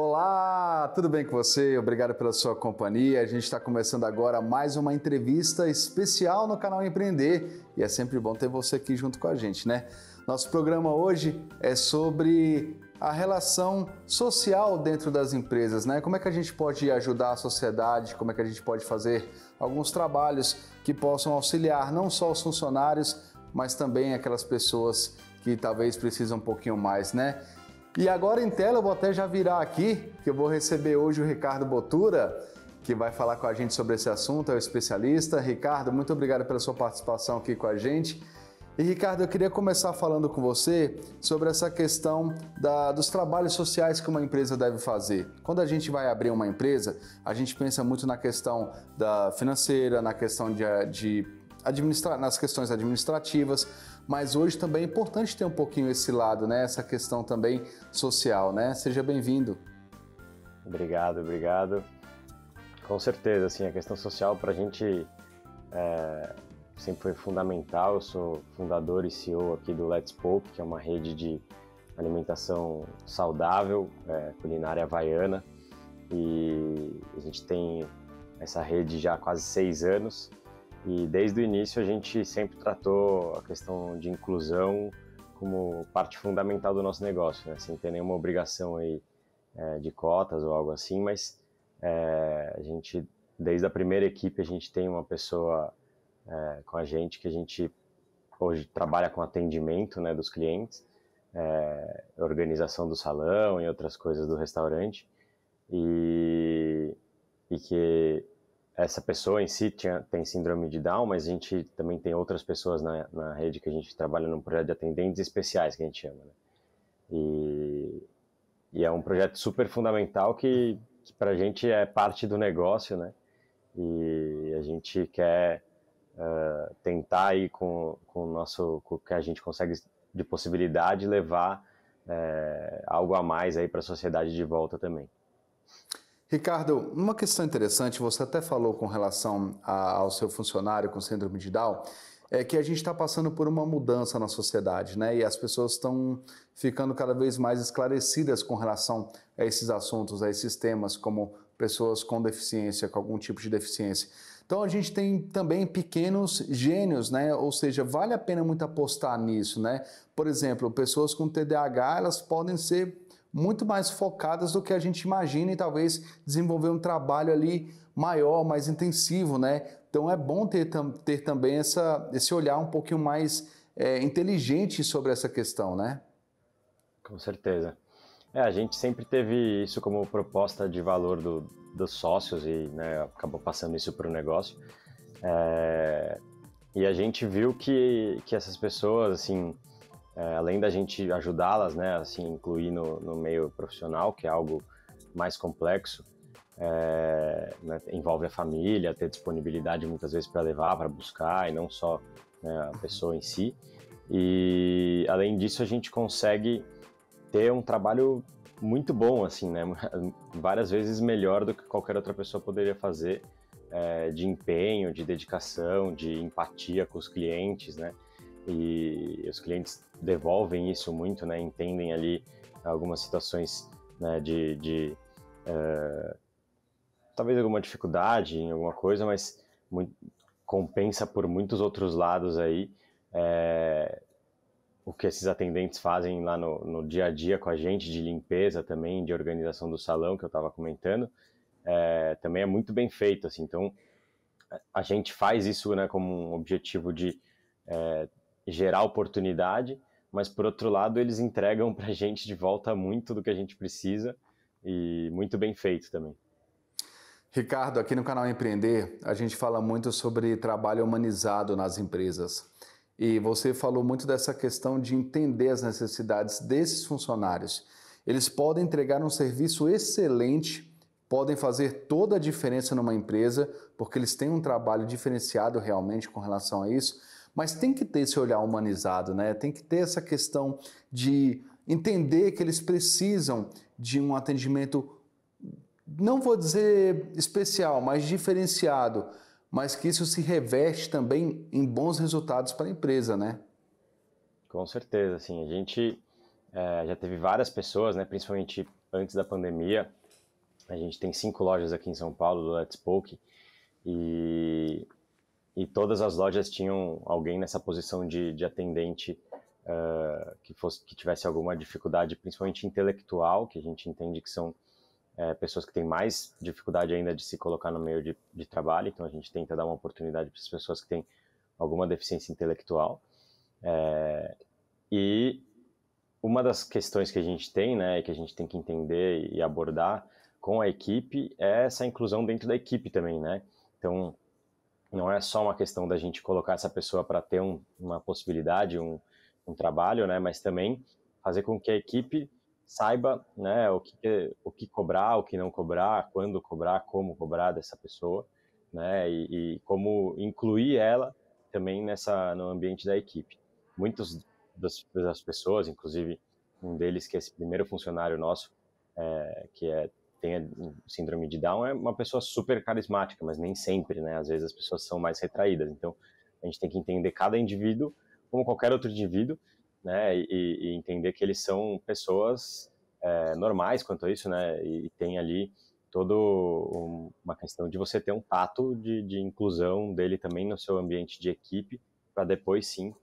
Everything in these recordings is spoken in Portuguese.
Olá, tudo bem com você? Obrigado pela sua companhia. A gente está começando agora mais uma entrevista especial no canal Empreender e é sempre bom ter você aqui junto com a gente, né? Nosso programa hoje é sobre a relação social dentro das empresas, né? Como é que a gente pode ajudar a sociedade, como é que a gente pode fazer alguns trabalhos que possam auxiliar não só os funcionários, mas também aquelas pessoas que talvez precisam um pouquinho mais, né? E agora em tela eu vou até já virar aqui, que eu vou receber hoje o Ricardo Botura, que vai falar com a gente sobre esse assunto, é o especialista. Ricardo, muito obrigado pela sua participação aqui com a gente. E Ricardo, eu queria começar falando com você sobre essa questão dos trabalhos sociais que uma empresa deve fazer. Quando a gente vai abrir uma empresa, a gente pensa muito na questão da financeira, na questão nas questões administrativas, mas hoje também é importante ter um pouquinho esse lado, né? Essa questão também social, né? Seja bem-vindo. Obrigado. Com certeza, assim, a questão social para a gente sempre foi fundamental. Eu sou fundador e CEO aqui do Let's Poke, que é uma rede de alimentação saudável, culinária havaiana, e a gente tem essa rede já há quase 6 anos. E desde o início a gente sempre tratou a questão de inclusão como parte fundamental do nosso negócio, né? Sem ter nenhuma obrigação aí, de cotas ou algo assim, mas a gente, desde a primeira equipe, a gente tem uma pessoa com a gente que a gente hoje trabalha com atendimento, né, dos clientes, organização do salão e outras coisas do restaurante, e que essa pessoa em si tem síndrome de Down, mas a gente também tem outras pessoas na rede que a gente trabalha num projeto de atendentes especiais, que a gente chama, né? E é um projeto super fundamental que para a gente é parte do negócio, né? E a gente quer tentar aí com o que a gente consegue de possibilidade levar algo a mais aí para a sociedade de volta também. Ricardo, uma questão interessante, você até falou com relação ao seu funcionário com síndrome de Down, é que a gente está passando por uma mudança na sociedade, né? E as pessoas estão ficando cada vez mais esclarecidas com relação a esses assuntos, a esses temas, como pessoas com deficiência, com algum tipo de deficiência. Então a gente tem também pequenos gênios, né? Ou seja, vale a pena muito apostar nisso, né? Por exemplo, pessoas com TDAH, elas podem ser muito mais focadas do que a gente imagina e talvez desenvolver um trabalho ali maior, mais intensivo, né? Então é bom ter também esse olhar um pouquinho mais inteligente sobre essa questão, né? Com certeza. A gente sempre teve isso como proposta de valor dos sócios e, né, acabou passando isso para o negócio. E a gente viu que essas pessoas, assim, além da gente ajudá-las, né, assim, incluir no meio profissional, que é algo mais complexo, né, envolve a família, ter disponibilidade muitas vezes para levar, para buscar, e não só, né, a pessoa em si. E além disso a gente consegue ter um trabalho muito bom, assim, né, várias vezes melhor do que qualquer outra pessoa poderia fazer, de empenho, de dedicação, de empatia com os clientes, né. E os clientes devolvem isso muito, né? Entendem ali algumas situações, né, talvez alguma dificuldade em alguma coisa, mas compensa por muitos outros lados aí o que esses atendentes fazem lá no dia a dia com a gente, de limpeza também, de organização do salão, que eu estava comentando, também é muito bem feito, assim. Então a gente faz isso, né, como um objetivo de gerar oportunidade, mas por outro lado eles entregam pra gente de volta muito do que a gente precisa e muito bem feito também. Ricardo, aqui no canal Empreender, a gente fala muito sobre trabalho humanizado nas empresas. E você falou muito dessa questão de entender as necessidades desses funcionários. Eles podem entregar um serviço excelente, podem fazer toda a diferença numa empresa, porque eles têm um trabalho diferenciado realmente com relação a isso. Mas tem que ter esse olhar humanizado, né? Tem que ter essa questão de entender que eles precisam de um atendimento, não vou dizer especial, mas diferenciado, mas que isso se reveste também em bons resultados para a empresa, né? Com certeza, assim, a gente já teve várias pessoas, né, principalmente antes da pandemia. A gente tem 5 lojas aqui em São Paulo do Let's Poke e todas as lojas tinham alguém nessa posição de atendente que tivesse alguma dificuldade, principalmente intelectual, que a gente entende que são pessoas que têm mais dificuldade ainda de se colocar no meio de trabalho, então a gente tenta dar uma oportunidade para as pessoas que têm alguma deficiência intelectual. E uma das questões que a gente tem, né, que a gente tem que entender e abordar com a equipe é essa inclusão dentro da equipe também, né? Então, não é só uma questão da gente colocar essa pessoa para ter uma possibilidade, um trabalho, né? Mas também fazer com que a equipe saiba, né, o que cobrar, o que não cobrar, quando cobrar, como cobrar dessa pessoa, né? E como incluir ela também no ambiente da equipe. Muitas das pessoas, inclusive um deles que é esse primeiro funcionário nosso, tem a síndrome de Down, é uma pessoa super carismática, mas nem sempre, né? Às vezes as pessoas são mais retraídas. Então, a gente tem que entender cada indivíduo como qualquer outro indivíduo, né? E entender que eles são pessoas normais quanto a isso, né? E tem ali toda uma questão de você ter um tato de inclusão dele também no seu ambiente de equipe, para depois sim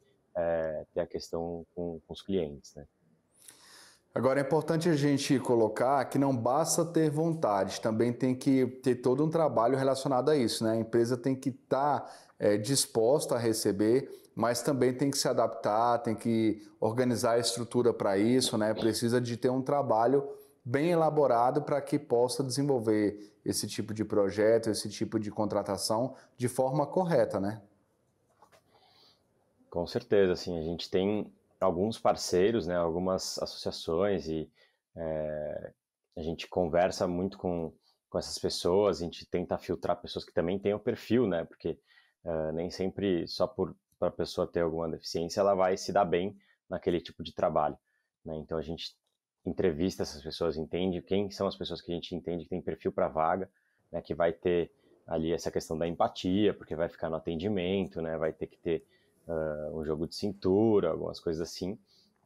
ter a questão com os clientes, né? Agora, é importante a gente colocar que não basta ter vontade, também tem que ter todo um trabalho relacionado a isso, né? A empresa tem que estar disposta a receber, mas também tem que se adaptar, tem que organizar a estrutura para isso, né? Precisa de ter um trabalho bem elaborado para que possa desenvolver esse tipo de projeto, esse tipo de contratação de forma correta, né? Com certeza, assim, a gente tem alguns parceiros, né, algumas associações e a gente conversa muito com essas pessoas, a gente tenta filtrar pessoas que também têm o perfil, né, porque nem sempre só para a pessoa ter alguma deficiência ela vai se dar bem naquele tipo de trabalho, né, então a gente entrevista essas pessoas, entende quem são as pessoas que a gente entende que tem perfil para vaga, né, que vai ter ali essa questão da empatia, porque vai ficar no atendimento, né, vai ter que ter um jogo de cintura, algumas coisas assim,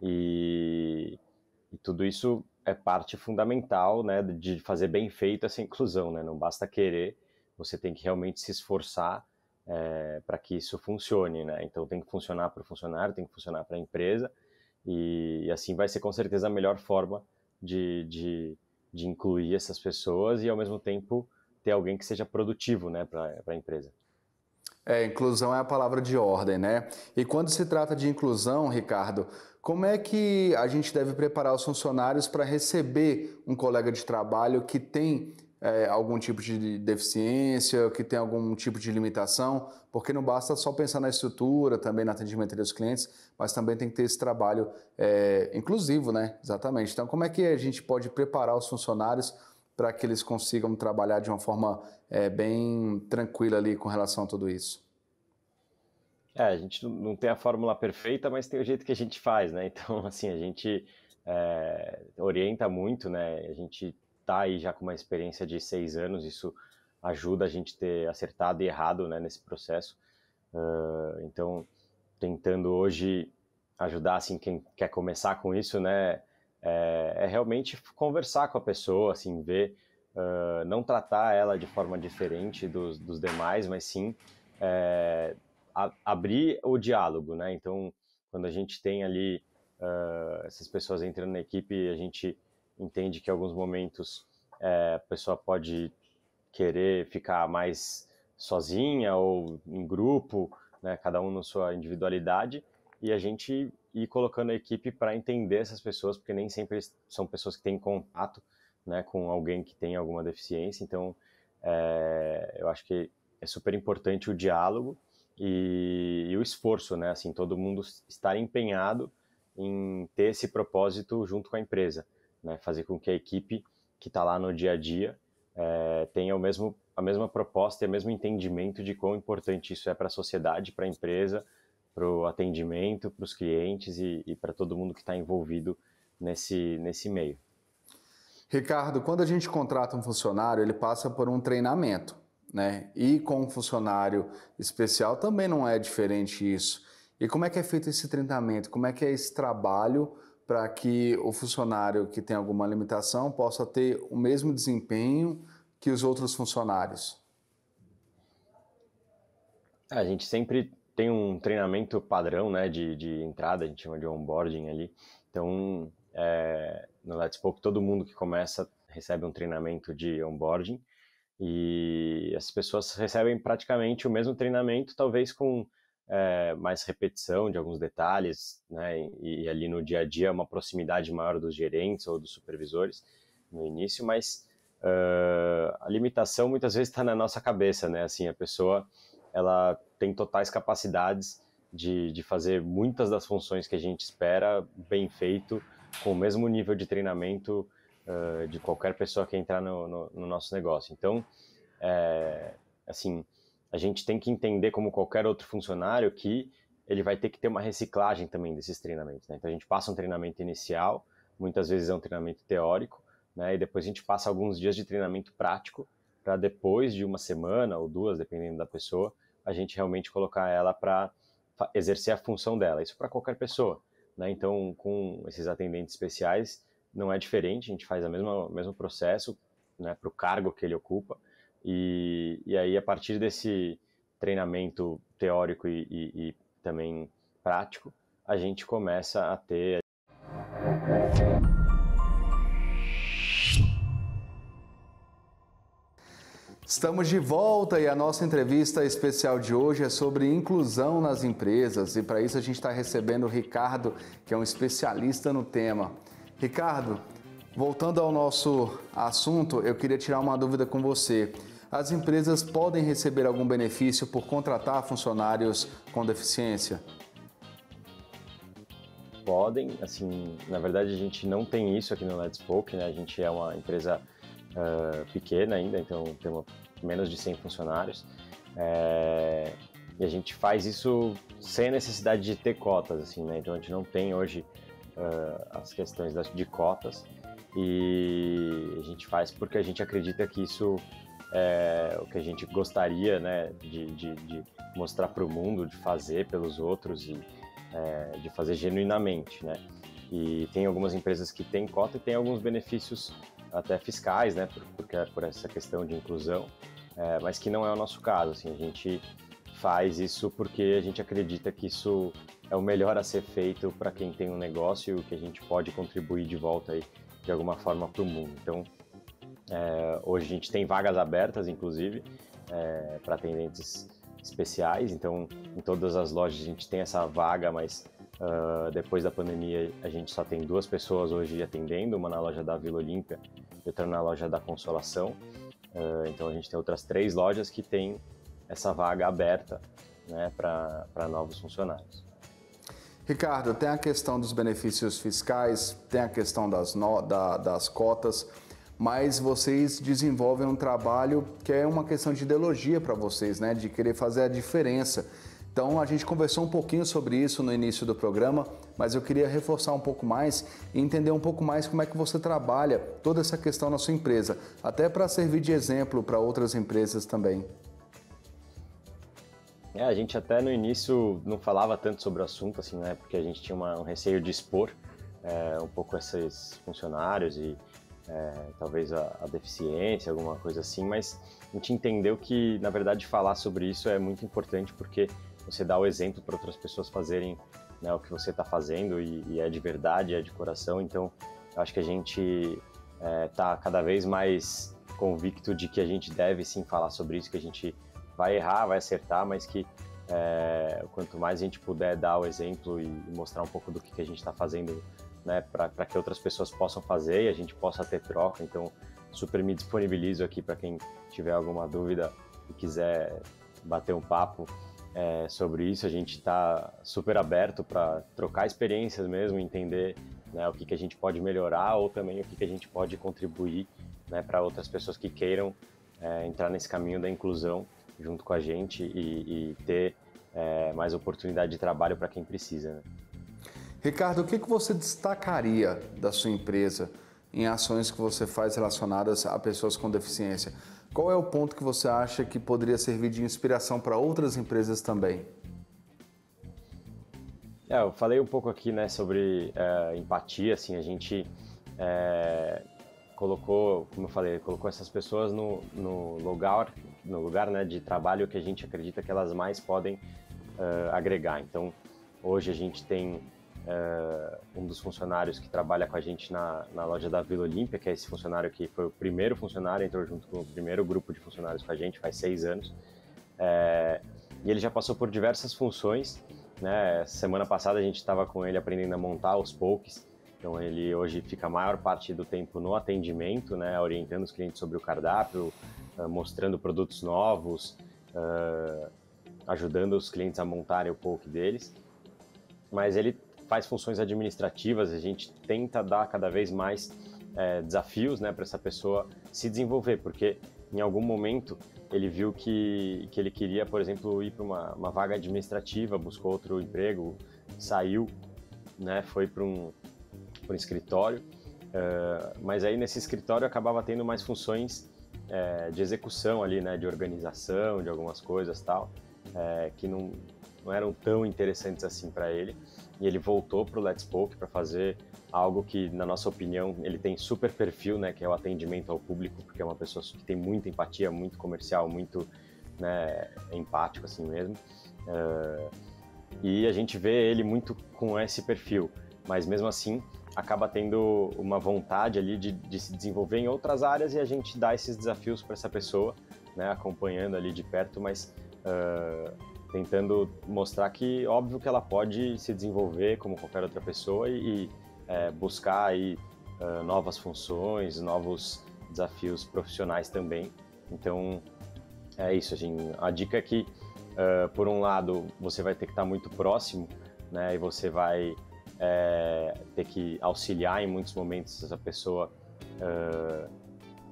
e tudo isso é parte fundamental, né, de fazer bem feito essa inclusão, né, não basta querer, você tem que realmente se esforçar para que isso funcione, né, então tem que funcionar para o funcionário, tem que funcionar para a empresa, e assim vai ser com certeza a melhor forma de incluir essas pessoas e ao mesmo tempo ter alguém que seja produtivo, né, para a empresa. Inclusão é a palavra de ordem, né? E quando se trata de inclusão, Ricardo, como é que a gente deve preparar os funcionários para receber um colega de trabalho que tem algum tipo de deficiência, que tem algum tipo de limitação? Porque não basta só pensar na estrutura, também no atendimento dos clientes, mas também tem que ter esse trabalho inclusivo, né? Exatamente. Então, como é que a gente pode preparar os funcionários para que eles consigam trabalhar de uma forma bem tranquila ali com relação a tudo isso? A gente não tem a fórmula perfeita, mas tem o jeito que a gente faz, né? Então, assim, a gente orienta muito, né? A gente tá aí já com uma experiência de 6 anos, isso ajuda a gente ter acertado e errado, né, nesse processo. Então, tentando hoje ajudar, assim, quem quer começar com isso, né? Realmente conversar com a pessoa, assim, ver, não tratar ela de forma diferente dos demais, mas sim abrir o diálogo, né? Então, quando a gente tem ali essas pessoas entrando na equipe, a gente entende que em alguns momentos a pessoa pode querer ficar mais sozinha ou em grupo, né? Cada um na sua individualidade, e a gente ir colocando a equipe para entender essas pessoas, porque nem sempre são pessoas que têm contato, né, com alguém que tem alguma deficiência. Então, eu acho que é super importante o diálogo e o esforço, né? Assim, todo mundo estar empenhado em ter esse propósito junto com a empresa, né? Fazer com que a equipe que está lá no dia a dia tenha a mesma proposta e o mesmo entendimento de quão importante isso é para a sociedade, para a empresa, para o atendimento, para os clientes e para todo mundo que está envolvido nesse meio. Ricardo, quando a gente contrata um funcionário, ele passa por um treinamento, né? E com um funcionário especial também não é diferente isso. E como é que é feito esse treinamento? Como é que é esse trabalho para que o funcionário que tem alguma limitação possa ter o mesmo desempenho que os outros funcionários? A gente sempre tem um treinamento padrão, né, de entrada, a gente chama de onboarding ali. Então, no Let's Poke, todo mundo que começa recebe um treinamento de onboarding e as pessoas recebem praticamente o mesmo treinamento, talvez com mais repetição de alguns detalhes, né, e ali no dia a dia uma proximidade maior dos gerentes ou dos supervisores no início, mas a limitação muitas vezes está na nossa cabeça, né, assim, a pessoa ela tem totais capacidades de fazer muitas das funções que a gente espera bem feito, com o mesmo nível de treinamento de qualquer pessoa que entrar no nosso negócio. Então, assim, a gente tem que entender, como qualquer outro funcionário, que ele vai ter que ter uma reciclagem também desses treinamentos, né? Então, a gente passa um treinamento inicial, muitas vezes é um treinamento teórico, né? E depois a gente passa alguns dias de treinamento prático, para depois de uma semana ou duas, dependendo da pessoa, a gente realmente colocar ela para exercer a função dela. Isso para qualquer pessoa, né? Então, com esses atendentes especiais, não é diferente, a gente faz o mesmo processo, né, para o cargo que ele ocupa, e aí, a partir desse treinamento teórico e também prático, a gente começa a ter... Estamos de volta e a nossa entrevista especial de hoje é sobre inclusão nas empresas, e para isso a gente está recebendo o Ricardo, que é um especialista no tema. Ricardo, voltando ao nosso assunto, eu queria tirar uma dúvida com você. As empresas podem receber algum benefício por contratar funcionários com deficiência? Podem, assim, na verdade a gente não tem isso aqui no Let's Poke, né? A gente é uma empresa pequena ainda, então temos menos de 100 funcionários, e a gente faz isso sem a necessidade de ter cotas, assim, né? Então a gente não tem hoje as questões de cotas, e a gente faz porque a gente acredita que isso é o que a gente gostaria, né, de mostrar para o mundo, de fazer pelos outros e de fazer genuinamente, né? E tem algumas empresas que têm cota e tem alguns benefícios até fiscais, né, por essa questão de inclusão, mas que não é o nosso caso. Assim, a gente faz isso porque a gente acredita que isso é o melhor a ser feito para quem tem um negócio, que a gente pode contribuir de volta aí, de alguma forma, para o mundo. Então, hoje a gente tem vagas abertas, inclusive, para atendentes especiais. Então, em todas as lojas a gente tem essa vaga, mas depois da pandemia a gente só tem 2 pessoas hoje atendendo, uma na loja da Vila Olímpia e outra na loja da Consolação. Então a gente tem outras 3 lojas que tem essa vaga aberta, né, para novos funcionários. Ricardo, tem a questão dos benefícios fiscais, tem a questão das cotas, mas vocês desenvolvem um trabalho que é uma questão de ideologia para vocês, né, de querer fazer a diferença. Então, a gente conversou um pouquinho sobre isso no início do programa, mas eu queria reforçar um pouco mais e entender um pouco mais como é que você trabalha toda essa questão na sua empresa, até para servir de exemplo para outras empresas também. A gente até no início não falava tanto sobre o assunto, assim, né, porque a gente tinha um receio de expor um pouco esses funcionários e talvez a deficiência, alguma coisa assim, mas a gente entendeu que, na verdade, falar sobre isso é muito importante, porque você dá o exemplo para outras pessoas fazerem, né, o que você está fazendo, e é de verdade, é de coração. Então, eu acho que a gente está cada vez mais convicto de que a gente deve sim falar sobre isso, que a gente vai errar, vai acertar, mas que quanto mais a gente puder dar o exemplo e mostrar um pouco do que a gente está fazendo, né, para que outras pessoas possam fazer e a gente possa ter troca. Então, super me disponibilizo aqui para quem tiver alguma dúvida e quiser bater um papo sobre isso. A gente está super aberto para trocar experiências mesmo, entender, né, o que a gente pode melhorar ou também o que a gente pode contribuir, né, para outras pessoas que queiram entrar nesse caminho da inclusão junto com a gente e ter mais oportunidade de trabalho para quem precisa, né? Ricardo, o que você destacaria da sua empresa em ações que você faz relacionadas a pessoas com deficiência? Qual é o ponto que você acha que poderia servir de inspiração para outras empresas também? Eu falei um pouco aqui, né, sobre empatia, assim, a gente colocou, como eu falei, colocou essas pessoas no lugar, né, de trabalho que a gente acredita que elas mais podem agregar. Então, hoje a gente tem um dos funcionários que trabalha com a gente na loja da Vila Olímpia, que é esse funcionário que foi o primeiro funcionário, entrou junto com o primeiro grupo de funcionários com a gente, faz 6 anos. E ele já passou por diversas funções, né? Semana passada a gente estava com ele aprendendo a montar os pokés, então ele hoje fica a maior parte do tempo no atendimento, né? Orientando os clientes sobre o cardápio, mostrando produtos novos, ajudando os clientes a montarem o poke deles. Mas ele faz funções administrativas, a gente tenta dar cada vez mais desafios, né, para essa pessoa se desenvolver, porque em algum momento ele viu que ele queria, por exemplo, ir para uma vaga administrativa, buscou outro emprego, saiu, né, foi para um escritório, mas aí nesse escritório acabava tendo mais funções de execução ali, né, de organização, de algumas coisas tal, que não eram tão interessantes assim para ele, e ele voltou para o Let's Poke para fazer algo que, na nossa opinião, ele tem super perfil, né, que é o atendimento ao público, porque é uma pessoa que tem muita empatia, muito comercial, muito, né, empático assim mesmo, e a gente vê ele muito com esse perfil, mas mesmo assim acaba tendo uma vontade ali de se desenvolver em outras áreas, e a gente dá esses desafios para essa pessoa, né, acompanhando ali de perto, mas tentando mostrar que, óbvio que ela pode se desenvolver como qualquer outra pessoa e buscar aí novas funções, novos desafios profissionais também. Então, é isso, assim, a dica é que, por um lado, você vai ter que estar muito próximo, né, e você vai ter que auxiliar em muitos momentos essa pessoa,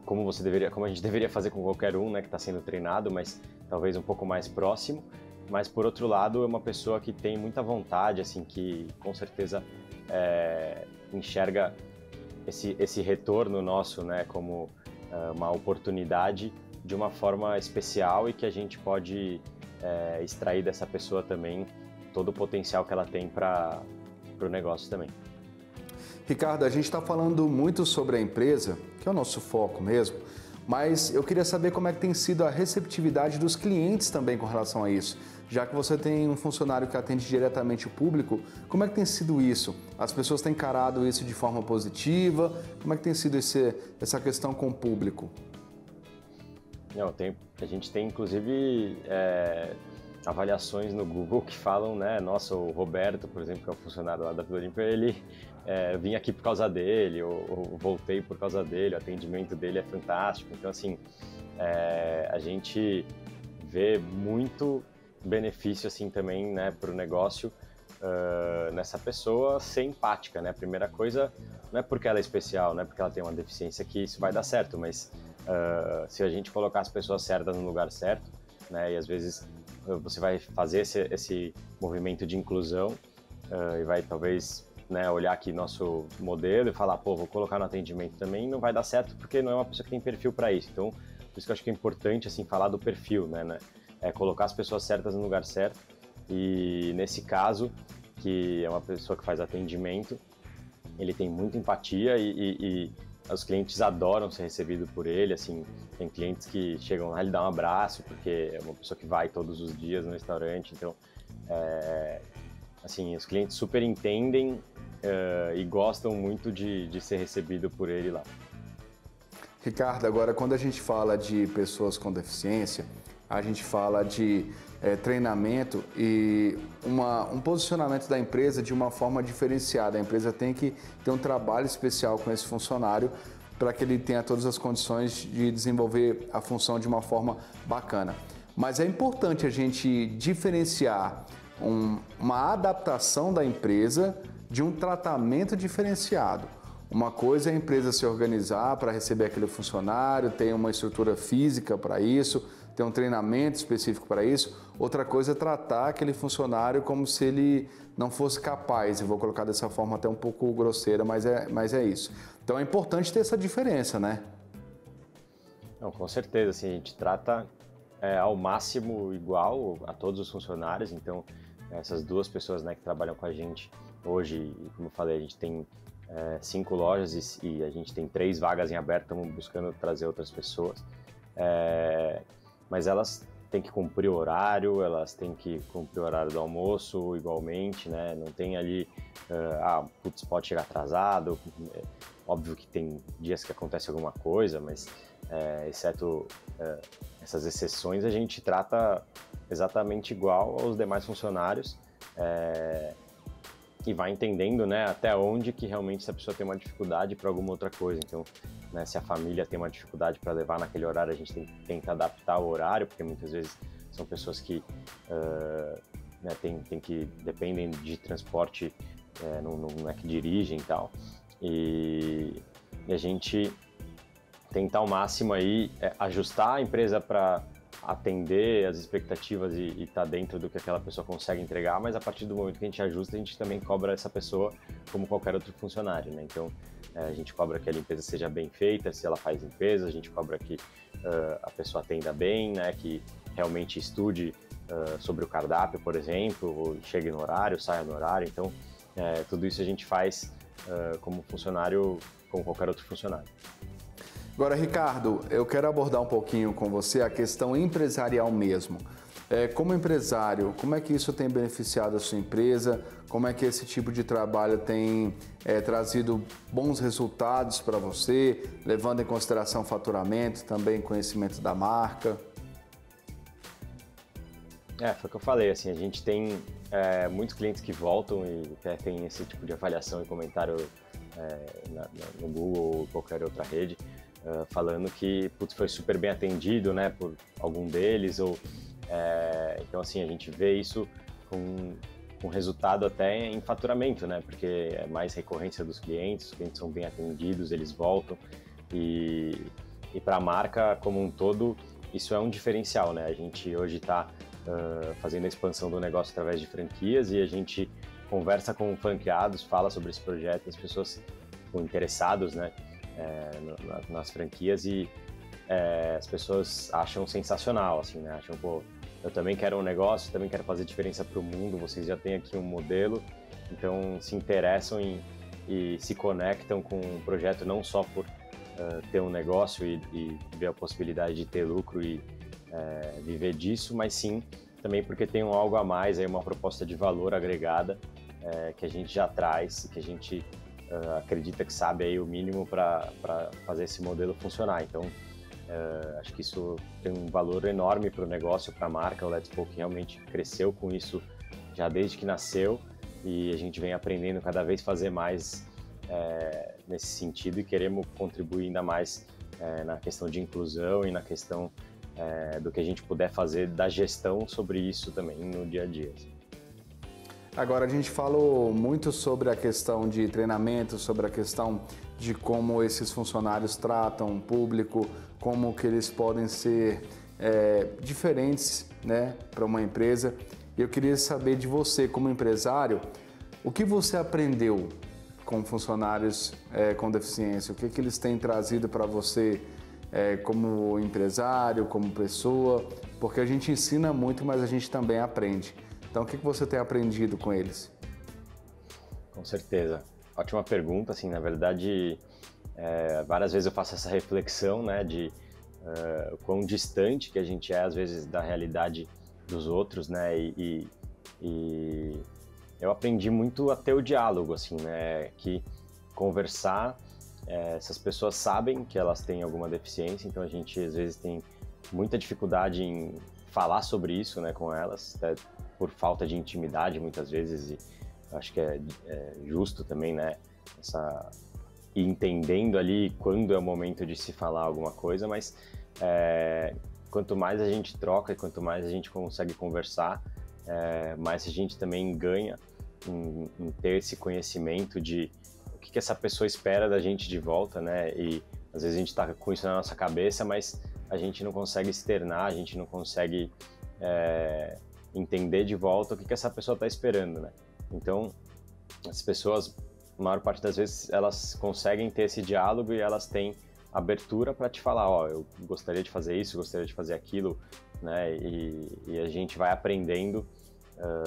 como a gente deveria fazer com qualquer um, né, que está sendo treinado, mas talvez um pouco mais próximo. Mas, por outro lado, é uma pessoa que tem muita vontade, assim, que com certeza enxerga esse retorno nosso, né, como uma oportunidade de uma forma especial, e que a gente pode extrair dessa pessoa também todo o potencial que ela tem para o negócio também. Ricardo, a gente está falando muito sobre a empresa, que é o nosso foco mesmo, mas eu queria saber como é que tem sido a receptividade dos clientes também com relação a isso. Já que você tem um funcionário que atende diretamente o público, como é que tem sido isso? As pessoas têm encarado isso de forma positiva? Como é que tem sido essa questão com o público? A gente tem, inclusive, avaliações no Google que falam, né, nossa, o Roberto, por exemplo, que é um funcionário lá da Vila Olímpia, ele vim aqui por causa dele, ou voltei por causa dele, o atendimento dele é fantástico. Então, assim, a gente vê muito benefício, assim, também, né, para o negócio, nessa pessoa ser empática, né? A primeira coisa, não é porque ela é especial, não é porque ela tem uma deficiência que isso vai dar certo, mas se a gente colocar as pessoas certas no lugar certo, né, e às vezes você vai fazer esse movimento de inclusão, e vai talvez, né, olhar aqui nosso modelo e falar, pô, vou colocar no atendimento também, não vai dar certo porque não é uma pessoa que tem perfil para isso. Então, por isso que eu acho que é importante, assim, falar do perfil, né? Colocar as pessoas certas no lugar certo, e nesse caso, que é uma pessoa que faz atendimento, ele tem muita empatia e os clientes adoram ser recebidos por ele, assim, tem clientes que chegam lá e lhe dão um abraço, porque é uma pessoa que vai todos os dias no restaurante, então, assim, os clientes super entendem e gostam muito de ser recebido por ele lá. Ricardo, agora quando a gente fala de pessoas com deficiência, a gente fala de treinamento e um posicionamento da empresa de uma forma diferenciada. A empresa tem que ter um trabalho especial com esse funcionário para que ele tenha todas as condições de desenvolver a função de uma forma bacana. Mas é importante a gente diferenciar uma adaptação da empresa de um tratamento diferenciado. Uma coisa é a empresa se organizar para receber aquele funcionário, ter uma estrutura física para isso, ter um treinamento específico para isso. Outra coisa é tratar aquele funcionário como se ele não fosse capaz. Eu vou colocar dessa forma até um pouco grosseira, mas é isso. Então é importante ter essa diferença, né? Não, com certeza, assim, a gente trata ao máximo igual a todos os funcionários, então essas 2 pessoas, né, que trabalham com a gente hoje, e como eu falei, a gente tem 5 lojas e a gente tem 3 vagas em aberto, estamos buscando trazer outras pessoas, mas elas têm que cumprir o horário, elas têm que cumprir o horário do almoço igualmente, né? Não tem ali, putz, pode chegar atrasado. Óbvio que tem dias que acontece alguma coisa, mas exceto essas exceções, a gente trata exatamente igual aos demais funcionários e vai entendendo, né, até onde que realmente essa pessoa tem uma dificuldade para alguma outra coisa. Então, né, se a família tem uma dificuldade para levar naquele horário, a gente tenta adaptar o horário, porque muitas vezes são pessoas que né, dependem de transporte, não é que dirigem e tal. E a gente tenta ao máximo aí ajustar a empresa para atender as expectativas e estar dentro do que aquela pessoa consegue entregar, mas a partir do momento que a gente ajusta, a gente também cobra essa pessoa como qualquer outro funcionário, né? Então, a gente cobra que a limpeza seja bem feita, se ela faz limpeza, a gente cobra que a pessoa atenda bem, né? Que realmente estude sobre o cardápio, por exemplo, ou chegue no horário, saia no horário. Então, tudo isso a gente faz como funcionário, como qualquer outro funcionário. Agora, Ricardo, eu quero abordar um pouquinho com você a questão empresarial mesmo. Como empresário, como é que isso tem beneficiado a sua empresa? Como é que esse tipo de trabalho tem trazido bons resultados para você, levando em consideração faturamento, também conhecimento da marca? Foi o que eu falei, assim, a gente tem muitos clientes que voltam e tem esse tipo de avaliação e comentário no Google ou qualquer outra rede, falando que foi super bem atendido, né, por algum deles, então assim, a gente vê isso com resultado até em faturamento, né, porque é mais recorrência dos clientes, os clientes são bem atendidos, eles voltam e para a marca como um todo, isso é um diferencial, né, a gente hoje está fazendo a expansão do negócio através de franquias e a gente conversa com franqueados, fala sobre esse projeto, as pessoas ficam interessados, né, nas franquias e as pessoas acham sensacional, assim, né? Acham, pô, eu também quero um negócio, também quero fazer diferença para o mundo, vocês já têm aqui um modelo, então se interessam e se conectam com o projeto não só por ter um negócio e ver a possibilidade de ter lucro e viver disso, mas sim também porque tem algo a mais, aí uma proposta de valor agregada que a gente já traz, que a gente acredita que sabe aí o mínimo para fazer esse modelo funcionar. Então, acho que isso tem um valor enorme para o negócio, para a marca. O Let's Poke realmente cresceu com isso já desde que nasceu e a gente vem aprendendo cada vez fazer mais nesse sentido e queremos contribuir ainda mais na questão de inclusão e na questão do que a gente puder fazer da gestão sobre isso também no dia a dia. Assim. Agora, a gente falou muito sobre a questão de treinamento, sobre a questão de como esses funcionários tratam o público, como que eles podem ser diferentes, né, para uma empresa. E eu queria saber de você, como empresário, o que você aprendeu com funcionários com deficiência? O que que eles têm trazido para você como empresário, como pessoa? Porque a gente ensina muito, mas a gente também aprende. Então, o que você tem aprendido com eles? Com certeza. Ótima pergunta, assim, na verdade, várias vezes eu faço essa reflexão, né, de quão distante que a gente é, às vezes, da realidade dos outros, né, e eu aprendi muito a ter o diálogo, assim, né, que conversar, essas pessoas sabem que elas têm alguma deficiência, então a gente, às vezes, tem muita dificuldade em falar sobre isso, né, com elas, até por falta de intimidade muitas vezes, e acho que é justo também, né, ir entendendo ali quando é o momento de se falar alguma coisa, mas quanto mais a gente troca e quanto mais a gente consegue conversar, mais a gente também ganha em ter esse conhecimento de o que essa pessoa espera da gente de volta, né, e às vezes a gente está com isso na nossa cabeça, mas a gente não consegue externar, a gente não consegue entender de volta o que essa pessoa está esperando, né? Então, as pessoas, a maior parte das vezes, elas conseguem ter esse diálogo e elas têm abertura para te falar, eu gostaria de fazer isso, gostaria de fazer aquilo, né? E a gente vai aprendendo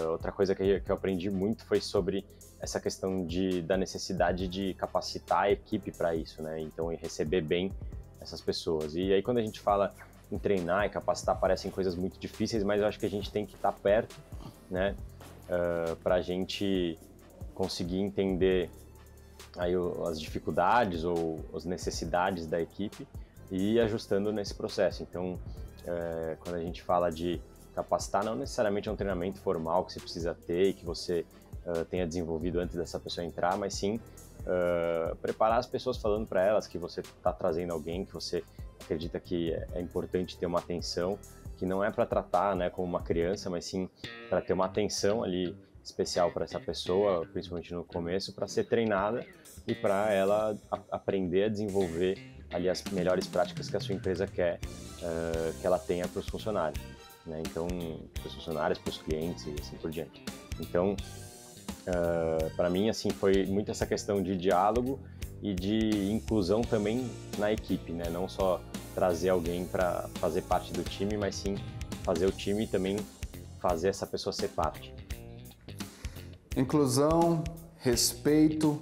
Outra coisa que eu aprendi muito foi sobre essa questão da necessidade de capacitar a equipe para isso, né? Então, receber bem essas pessoas. E aí, quando a gente fala em treinar e capacitar, parecem coisas muito difíceis, mas eu acho que a gente tem que estar perto, né? Para a gente conseguir entender aí as dificuldades ou as necessidades da equipe e ir ajustando nesse processo. Então, quando a gente fala de capacitar, não necessariamente é um treinamento formal que você precisa ter e que você tenha desenvolvido antes dessa pessoa entrar, mas sim preparar as pessoas falando para elas que você está trazendo alguém que você acredita que é importante ter uma atenção, que não é para tratar, né, como uma criança, mas sim para ter uma atenção ali especial para essa pessoa, principalmente no começo, para ser treinada e para ela aprender a desenvolver ali as melhores práticas que a sua empresa quer que ela tenha para os funcionários, né? Então, para os funcionários, para os clientes e assim por diante. Então, para mim, assim, foi muito essa questão de diálogo e de inclusão também na equipe, né? Não só trazer alguém para fazer parte do time, mas sim fazer o time e também fazer essa pessoa ser parte. Inclusão, respeito,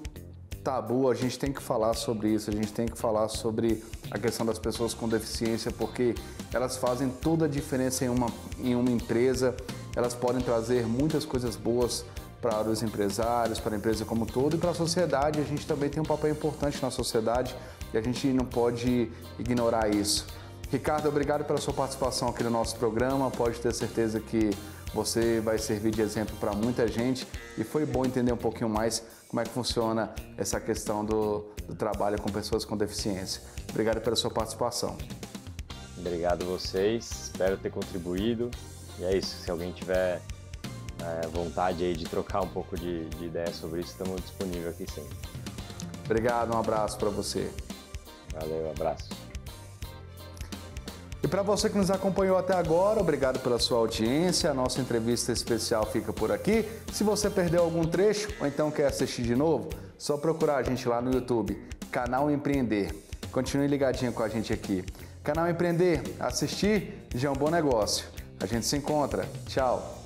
tabu, a gente tem que falar sobre isso, a gente tem que falar sobre a questão das pessoas com deficiência, porque elas fazem toda a diferença em uma empresa, elas podem trazer muitas coisas boas para os empresários, para a empresa como um todo e para a sociedade. A gente também tem um papel importante na sociedade e a gente não pode ignorar isso. Ricardo, obrigado pela sua participação aqui no nosso programa, pode ter certeza que você vai servir de exemplo para muita gente e foi bom entender um pouquinho mais como é que funciona essa questão do trabalho com pessoas com deficiência. Obrigado pela sua participação. Obrigado a vocês, espero ter contribuído e é isso, se alguém tiver vontade aí de trocar um pouco de ideia sobre isso, estamos disponíveis aqui sempre. Obrigado, um abraço para você. Valeu, um abraço. E para você que nos acompanhou até agora, obrigado pela sua audiência. A nossa entrevista especial fica por aqui. Se você perdeu algum trecho ou então quer assistir de novo, só procurar a gente lá no YouTube, Canal Empreender. Continue ligadinho com a gente aqui. Canal Empreender, assistir já é um bom negócio. A gente se encontra. Tchau.